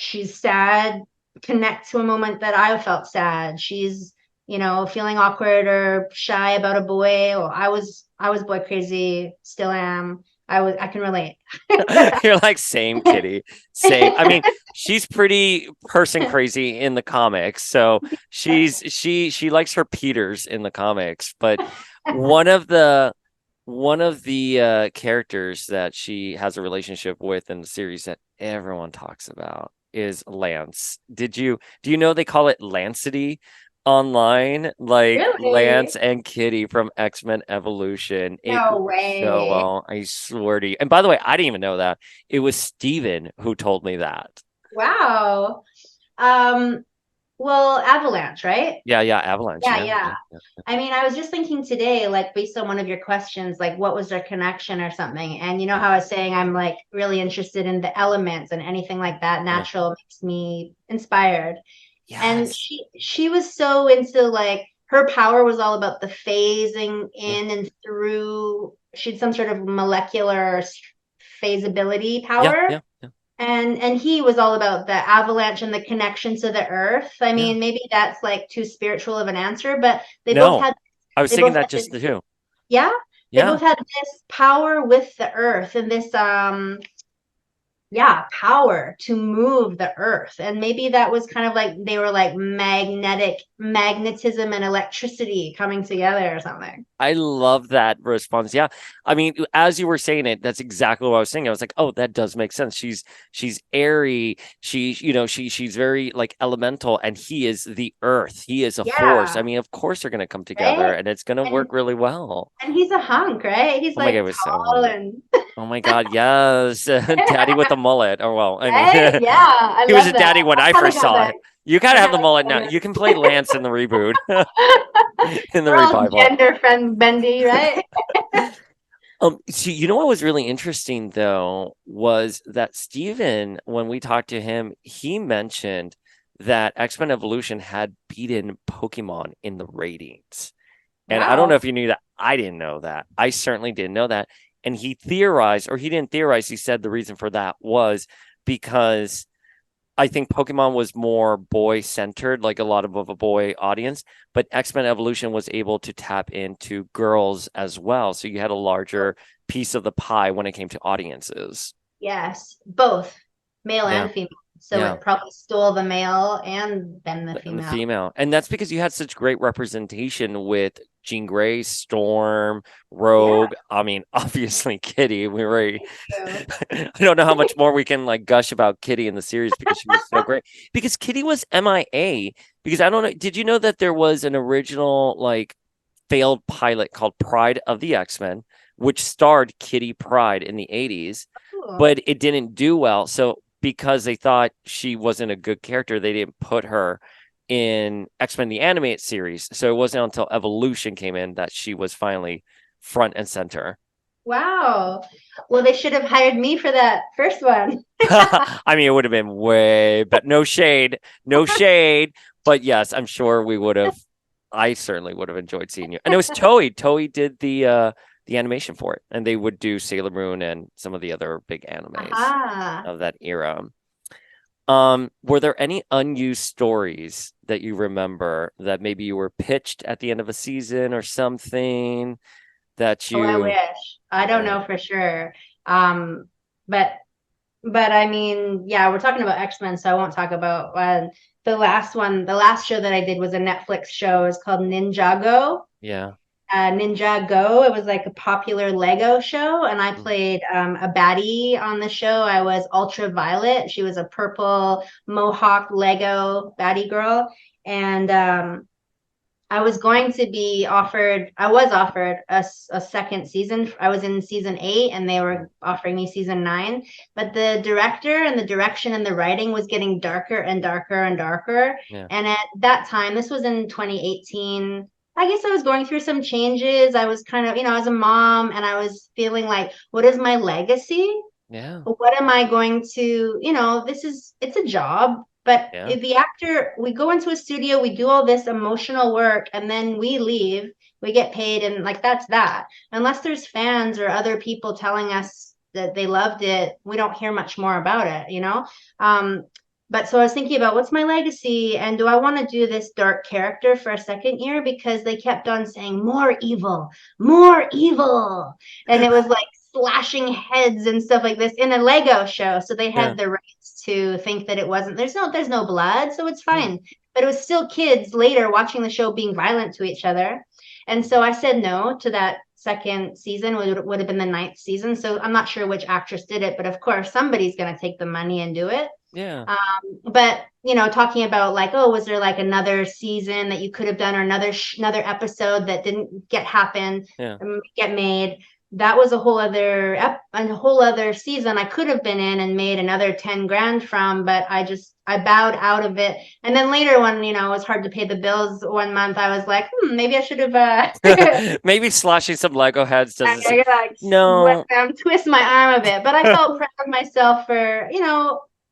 She's sad, connect to a moment that I felt sad. She's, feeling awkward or shy about a boy. Well, I was boy crazy, still am. I can relate.
You're like, same, Kitty. Same. I mean, she's pretty person crazy in the comics. So she likes her Peters in the comics. But one of the characters that she has a relationship with in the series that everyone talks about is Lance. Do you know they call it Lancity online? Like,
Really?
Lance and Kitty from X-Men Evolution.
No way.
So well, I swear to you. And by the way, I didn't even know that. It was Steven who told me that.
Wow. Well, Avalanche, right?
Yeah, Avalanche.
Yeah. I mean, I was just thinking today, like based on one of your questions, like what was their connection or something. And you know how I was saying I'm like really interested in the elements, and anything like that natural makes me inspired. And
Yes.
she was so into, like, her power was all about the phasing in and through. She'd some sort of molecular phasability power.
Yeah.
And he was all about the avalanche and the connection to the earth. I mean, maybe that's like too spiritual of an answer, but they both had.
I was
they
thinking
both
that
had
just
this-
too.
Yeah, they
Yeah.
both had this power with the earth, and this power to move the earth. And maybe that was kind of like they were like magnetism and electricity coming together or something.
I love that response. Yeah. I mean, as you were saying it, that's exactly what I was saying. I was like, oh, that does make sense. She's airy. She's very like elemental, and he is the earth. He is a force. I mean, of course they're going to come together,
Right?
and it's going to work really well.
And he's a hunk, right? He's
Oh my
like
God, it was so
tall
hunk.
and
Oh my God, yes. Daddy with the mullet. Oh, well, I mean,
right? Yeah, I
he was
love
a daddy
that.
when I
kinda
first
got
saw
that.
it. You gotta
I
have the
kinda
mullet
got
now.
that.
You can play Lance in the reboot, in the
We're all
revival.
gender friend bendy, right?
So you know what was really interesting though was that Steven, when we talked to him, he mentioned that X-Men Evolution had beaten Pokemon in the ratings. And I don't know
Wow.
if you knew that. I didn't know that. I certainly didn't know that. And he theorized, or he didn't theorize, he said the reason for that was because I think Pokemon was more boy centered, like a lot of a boy audience, but X-Men Evolution was able to tap into girls as well. So you had a larger piece of the pie when it came to audiences.
Yes, both male
Yeah.
and female. So
Yeah.
it probably stole the male and then the
And the
female.
female. And that's because you had such great representation with Jean Grey, Storm, Rogue. I mean, obviously Kitty. We were
So,
I don't know how much more we can like gush about Kitty in the series because she was so great. Because Kitty was MIA. Because I don't know, did you know that there was an original like failed pilot called Pride of the X-Men, which starred Kitty Pryde in the 80s,
cool.
but it didn't do well. So because they thought she wasn't a good character, they didn't put her in X-Men the Animated Series. So it wasn't until Evolution came in that she was finally front and center.
Wow. Well, they should have hired me for that first one.
I mean, it would have been way, but no shade, no shade. But yes, I'm sure we would have. I certainly would have enjoyed seeing you. And it was Toei. Toei did the animation for it, and they would do Sailor Moon and some of the other big animes of that era. Were there any unused stories that you remember that maybe you were pitched at the end of a season or something that you?
Oh, I wish. I don't know for sure. But I mean, yeah, we're talking about X-Men, so I won't talk about the last one. The last show that I did was a Netflix show. It's called Ninjago.
Yeah.
Ninjago. It was like a popular Lego show, and I played a baddie on the show. I was Ultraviolet. She was a purple mohawk Lego baddie girl, and I was offered a second season. I was in season 8 and they were offering me season 9, but the director and the direction and the writing was getting darker and darker and darker.
Yeah.
And at that time, this was in 2018, I guess I was going through some changes. I was kind of, as a mom, and I was feeling like, what is my legacy?
Yeah.
What am I going to, it's a job. But if the actor, we go into a studio, we do all this emotional work, and then we leave, we get paid, and like that's that. Unless there's fans or other people telling us that they loved it, we don't hear much more about it, But so I was thinking about what's my legacy, and do I want to do this dark character for a second year? Because they kept on saying more evil, and it was like slashing heads and stuff like this in a Lego show. So they had the rights to think that it wasn't. There's no blood, so it's fine. But it was still kids later watching the show being violent to each other, and so I said no to that second season. Would have been the 9th season. So I'm not sure which actress did it, but of course somebody's going to take the money and do it.
Yeah.
But talking about like, oh, was there like another season that you could have done, or another episode that didn't get made? That was a whole other season I could have been in and made another 10 grand from, but I bowed out of it. And then later when, it was hard to pay the bills one month, I was like, maybe I should have,
maybe slashing some Lego heads doesn't.
No, twist my arm a bit, but I felt proud of myself for,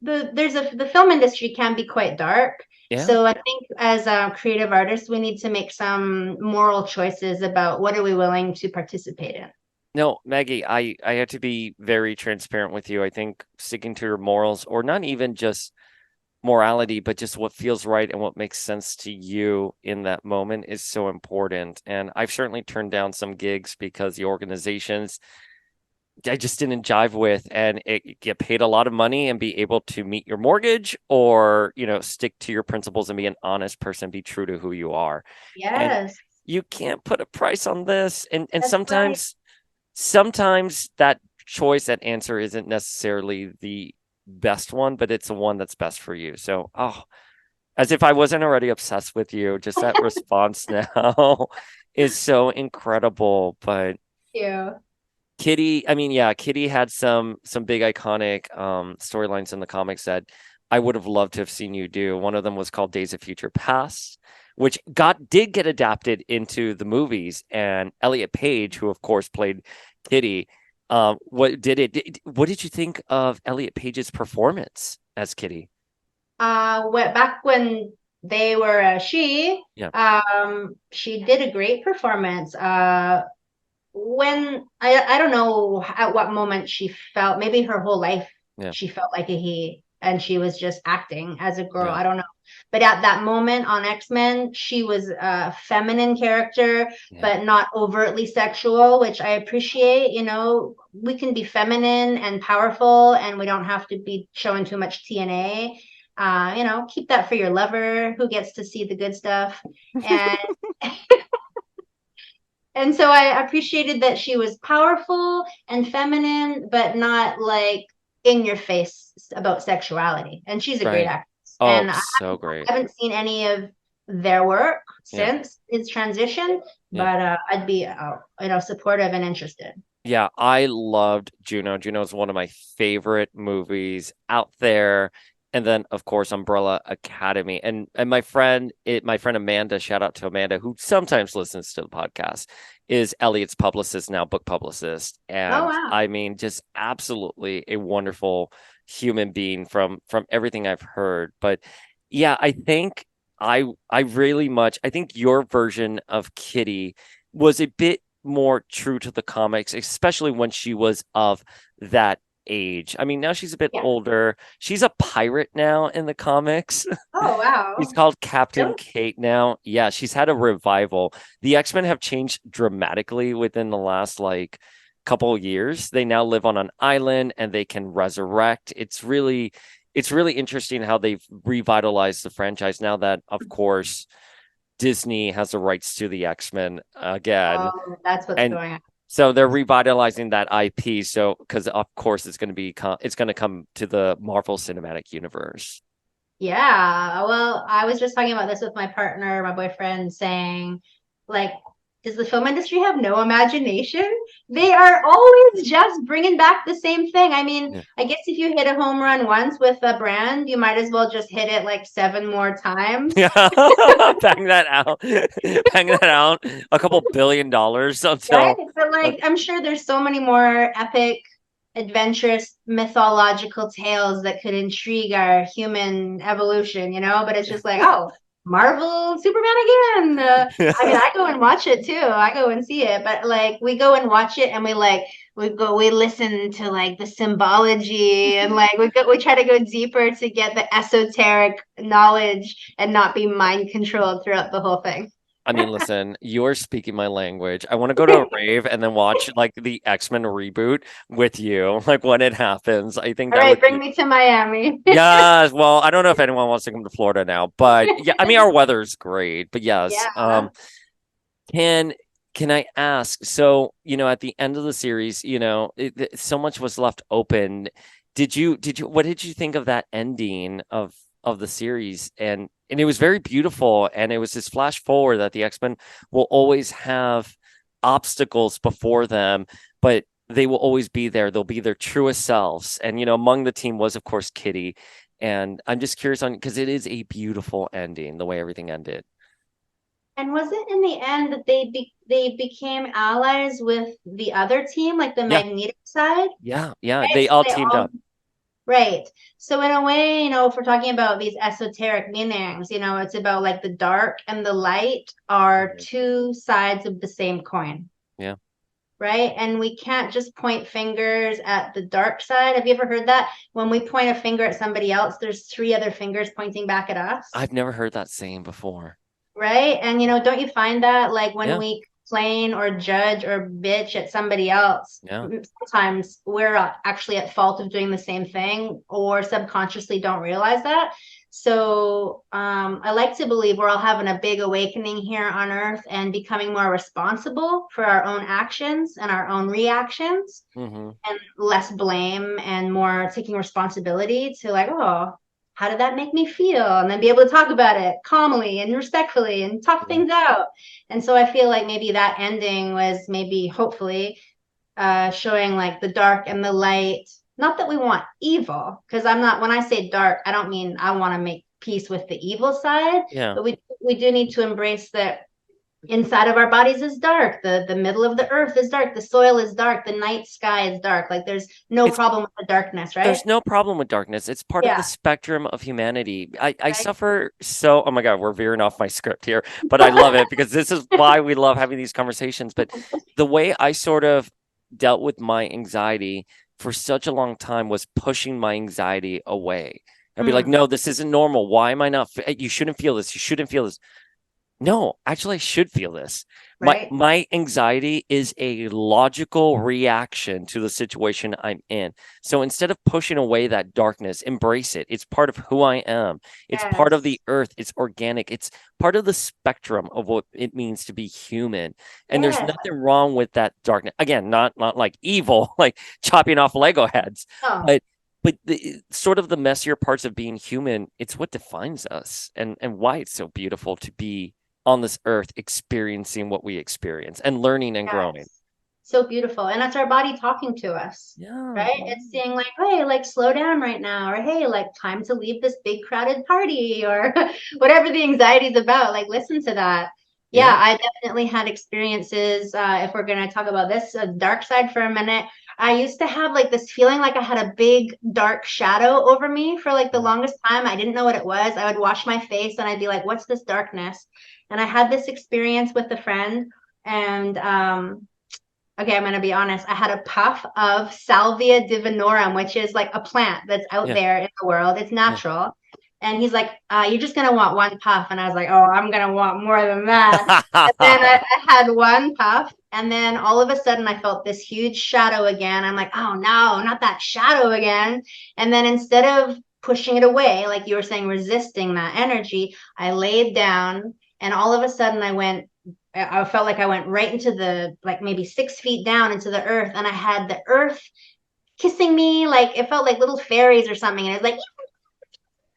the film industry can be quite dark.
Yeah.
So I think as creative artists, we need to make some moral choices about what are we willing to participate in.
No, Maggie, I have to be very transparent with you. I think sticking to your morals, or not even just morality, but just what feels right and what makes sense to you in that moment is so important. And I've certainly turned down some gigs because the organizations I just didn't jive with, and it get paid a lot of money and be able to meet your mortgage, or, stick to your principles and be an honest person, be true to who you are.
Yes.
And you can't put a price on this. And
That's
sometimes that choice, that answer isn't necessarily the best one, but it's the one that's best for you. So, as if I wasn't already obsessed with you, just that response now is so incredible. But Kitty had some big iconic storylines in the comics that I would have loved to have seen you do. One of them was called Days of Future Past, which did get adapted into the movies, and Elliot Page, who of course played Kitty, what did you think of Elliot Page's performance as Kitty?
Back when they were she did a great performance. When I don't know at what moment she felt, maybe her whole life she felt like a he, and she was just acting as a girl. I don't know. But at that moment on X-Men, she was a feminine character, but not overtly sexual, which I appreciate. We can be feminine and powerful, and we don't have to be showing too much TNA. Keep that for your lover who gets to see the good stuff. And and so I appreciated that she was powerful and feminine, but not like in your face about sexuality. And she's a great actress.
Oh,
and
so great.
I haven't seen any of their work since his transition, but I'd be supportive and interested.
Yeah, I loved Juno. Juno is one of my favorite movies out there. and then of course Umbrella Academy. And my friend Amanda, shout out to Amanda, who sometimes listens to the podcast, is Elliot's publicist now, book publicist. And
Oh, wow.
I mean, just absolutely a wonderful human being from everything I've heard. But yeah, I think I think your version of Kitty was a bit more true to the comics, especially when she was of that age. I mean, now she's a bit older. She's a pirate now in the comics.
Oh, wow.
She's called Captain
Really?
Kate now. Yeah, she's had a revival. The X-Men have changed dramatically within the last couple of years. They now live on an island and they can resurrect. It's really interesting how they've revitalized the franchise now that, of course, Disney has the rights to the X-Men again.
Oh, that's what's going on.
So they're revitalizing that IP. So, because of course it's going to come to the Marvel Cinematic Universe.
Yeah. Well, I was just talking about this with my partner, my boyfriend, saying, like, does the film industry have no imagination? They are always just bringing back the same thing. I mean, I guess if you hit a home run once with a brand, you might as well just hit it like 7 more times.
Yeah, bang that out, a couple $1 billion until.
Right? But I'm sure there's so many more epic, adventurous, mythological tales that could intrigue our human evolution, but it's just like, oh, Marvel Superman again. I mean, I go and watch it too. I go and see it, but we go and watch it and we listen to the symbology and we try to go deeper to get the esoteric knowledge and not be mind controlled throughout the whole thing.
I mean, listen, you're speaking my language. I want to go to a rave and then watch the X-Men reboot with you, when it happens. I think
all right, bring me to Miami.
Yeah, well, I don't know if anyone wants to come to Florida now, but yeah, I mean, our weather's great. But yes, can I ask? So, at the end of the series, so much was left open. What did you think of that ending of the series? And it was very beautiful, and it was this flash forward that the X-Men will always have obstacles before them, but they will always be there. They'll be their truest selves. And, among the team was, of course, Kitty. And I'm just curious because it is a beautiful ending, the way everything ended.
And was it in the end that they became allies with the other team, the Magneto side?
Yeah, yeah.
Right?
They all teamed up.
Right. So in a way, if we're talking about these esoteric meanings, it's about the dark and the light are two sides of the same coin.
Yeah.
Right. And we can't just point fingers at the dark side. Have you ever heard that? When we point a finger at somebody else, there's 3 other fingers pointing back at us.
I've never heard that saying before.
Right. And, don't you find that when we complain or judge or bitch at somebody else, sometimes we're actually at fault of doing the same thing or subconsciously don't realize that. So I like to believe we're all having a big awakening here on Earth and becoming more responsible for our own actions and our own reactions, and less blame and more taking responsibility to how did that make me feel? And then be able to talk about it calmly and respectfully and talk things out. And so I feel maybe that ending was hopefully showing the dark and the light. Not that we want evil, because when I say dark, I don't mean I want to make peace with the evil side.
Yeah.
But we do need to embrace that inside of our bodies is dark. The middle of the earth is dark. The soil is dark. The night sky is dark. There's no problem with the darkness, right?
There's no problem with darkness. It's part of the spectrum of humanity. I suffer so, oh my God, we're veering off my script here, but I love it because this is why we love having these conversations. But the way I sort of dealt with my anxiety for such a long time was pushing my anxiety away. I'd be like, no, this isn't normal. Why am I not? You shouldn't feel this. You shouldn't feel this. No, actually, I should feel this. Right. My anxiety is a logical reaction to the situation I'm in. So instead of pushing away that darkness, embrace it. It's part of who I am. It's part of the earth. It's organic. It's part of the spectrum of what it means to be human. And there's nothing wrong with that darkness. Again, not like evil, like chopping off Lego heads, but the sort of the messier parts of being human, it's what defines us and why it's so beautiful to be on this earth experiencing what we experience and learning and growing.
So beautiful. And that's our body talking to us,
Yeah.
right? It's saying like, hey, like slow down right now, or hey, like time to leave this big crowded party, or whatever the anxiety is about. Like listen to that. Yeah,
Yeah.
I definitely had experiences. If we're gonna talk about this dark side for a minute, I used to have like this feeling like I had a big dark shadow over me for like the longest time. I didn't know what it was. I would wash my face and I'd be like, what's this darkness? And I had this experience with a friend, and okay, I'm going to be honest. I had a puff of Salvia divinorum, which is like a plant that's out
Yeah.
there in the world. It's
Yeah.
natural. And he's like, you're just going to want one puff. And I was like, oh, I'm going to want more than that. And then I had one puff. And then all of a sudden, I felt this huge shadow again. I'm like, oh, no, not that shadow again. And then instead of pushing it away, like you were saying, resisting that energy, I laid down. And all of a sudden, I felt like I went right into like maybe 6 feet down into the earth, and I had the earth kissing me. Like it felt like little fairies or something. And it was like,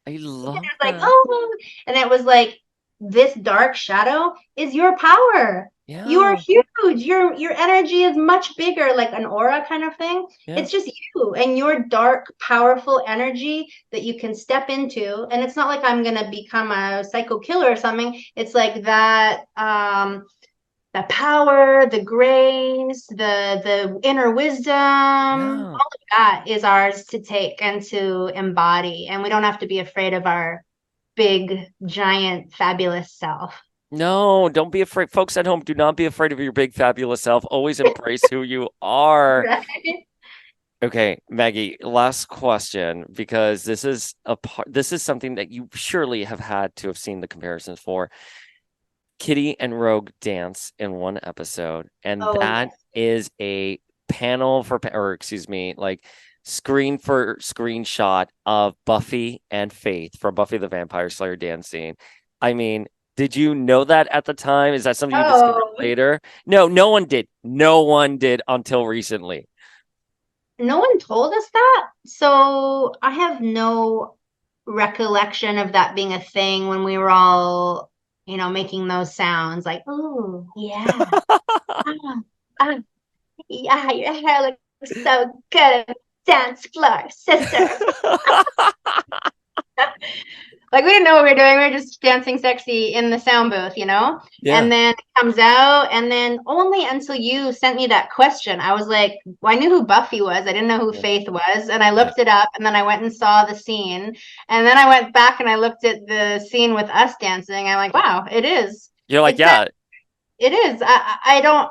I love
it's like,
that.
oh, and it was like, this dark shadow is your power. You are
Yeah.
huge. Your energy is much bigger, like an aura kind of thing.
Yeah.
It's just you and your dark, powerful energy that you can step into. And it's not like I'm gonna become a psycho killer or something. It's like that the power, the grace, the inner wisdom,
Yeah.
all of that is ours to take and to embody. And we don't have to be afraid of our big, giant, fabulous self.
No, don't be afraid. Folks at home, do not be afraid of your big, fabulous self. Always embrace who you are.
Right?
Okay, Maggie, last question, because this is something that you surely have had to have seen the comparisons for. Kitty and Rogue dance in one episode, and
Oh,
that
yes.
is a panel for, or excuse me, like screen for screenshot of Buffy and Faith from Buffy the Vampire Slayer dancing. I mean, did you know that at the time? Is that something you discovered
Oh,
later? No, no one did. No one did until recently.
no one told us that. So I have no recollection of that being a thing when we were all, making those sounds like, oh, yeah. Ah, ah, yeah, your hair looks so good on the dance floor, sister. Like we didn't know what we were doing. We were just dancing sexy in the sound booth,
Yeah.
And then it comes out, and then only until you sent me that question, I was like, well, I knew who Buffy was. I didn't know who
Yeah.
Faith was, and I
Yeah.
looked it up, and then I went and saw the scene, and then I went back and I looked at the scene with us dancing. I'm like, wow, it is.
You're like,
It's
yeah,
it is. I don't.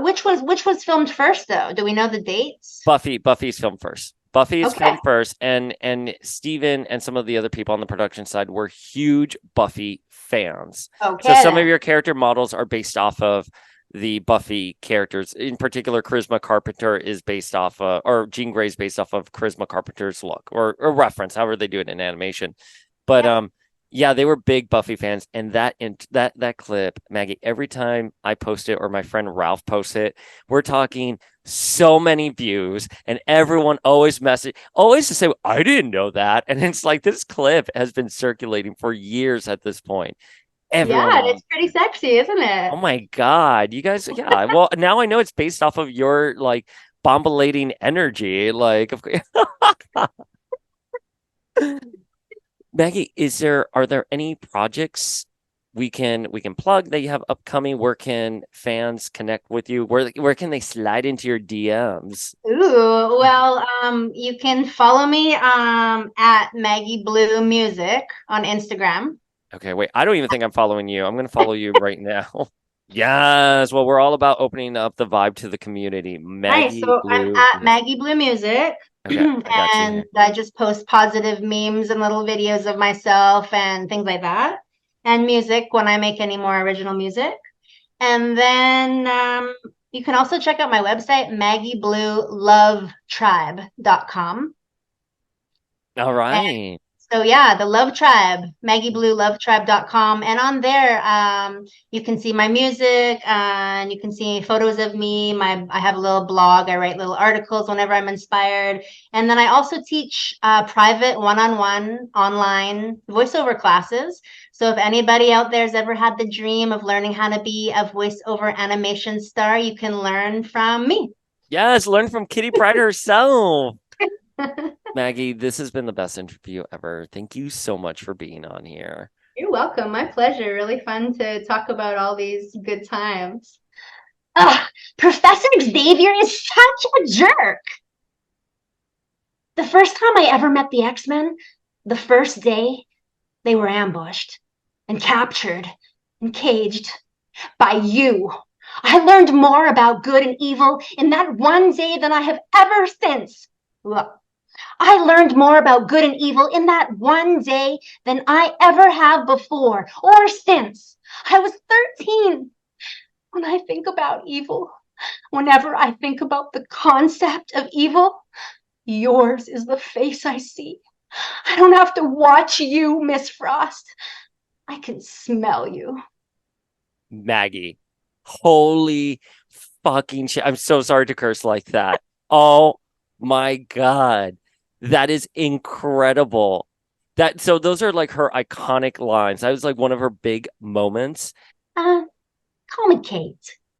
Which was filmed first though? Do we know the dates?
Buffy's filmed first. Buffy is
Okay.
filmed first, and Steven and some of the other people on the production side were huge Buffy fans.
Okay.
So some of
then.
your character models are based off of the Buffy characters. In particular, Charisma Carpenter is based off or Jean Grey is based off of Charisma Carpenter's look or reference, however they do it in animation. But yeah, they were big Buffy fans, and that clip, Maggie, every time I post it or my friend Ralph posts it, we're talking so many views, and everyone always to say, I didn't know that. And it's like this clip has been circulating for years at this point. Everyone
Yeah,
loves
it's pretty sexy, isn't it?
Oh my God, you guys, yeah. Well, now I know it's based off of your like bombulating energy. Like, Maggie, are there any projects we can plug that you have upcoming? Where can fans connect with you? Where can they slide into your DMs?
Ooh, well, you can follow me at Maggie Blue Music on Instagram.
Okay, wait. I don't even think I'm following you. I'm going to follow you right now. Yes. Well, we're all about opening up the vibe to the community.
Nice.
Maggie
So I'm
Blue.
at Maggie Blue Music,
Okay, I got you
and
here.
I just post positive memes and little videos of myself and things like that, and music when I make any more original music. And then you can also check out my website, MaggieBlueLoveTribe.com.
All right.
So yeah, the Love Tribe, MaggieBlueLoveTribe.com. And on there, you can see my music and you can see photos of me. I have a little blog. I write little articles whenever I'm inspired. And then I also teach private one-on-one online voiceover classes. So if anybody out there's ever had the dream of learning how to be a voiceover animation star, you can learn from me.
Yes, learn from Kitty Pryde herself. Maggie, this has been the best interview ever. Thank you so much for being on here.
You're welcome. My pleasure. Really fun to talk about all these good times.
Professor Xavier is such a jerk. The first time I ever met the X-Men, the first day, they were ambushed and captured and caged by you. I learned more about good and evil in that one day than I have ever since. Look, I learned more about good and evil in that one day than I ever have before or since. I was 13. When I think about evil, whenever I think about the concept of evil, yours is the face I see. I don't have to watch you, Miss Frost. I can smell you.
Maggie, holy fucking shit. I'm so sorry to curse like that. Oh my God. That is incredible. So those are like her iconic lines. That was like one of her big moments.
Call me Kate.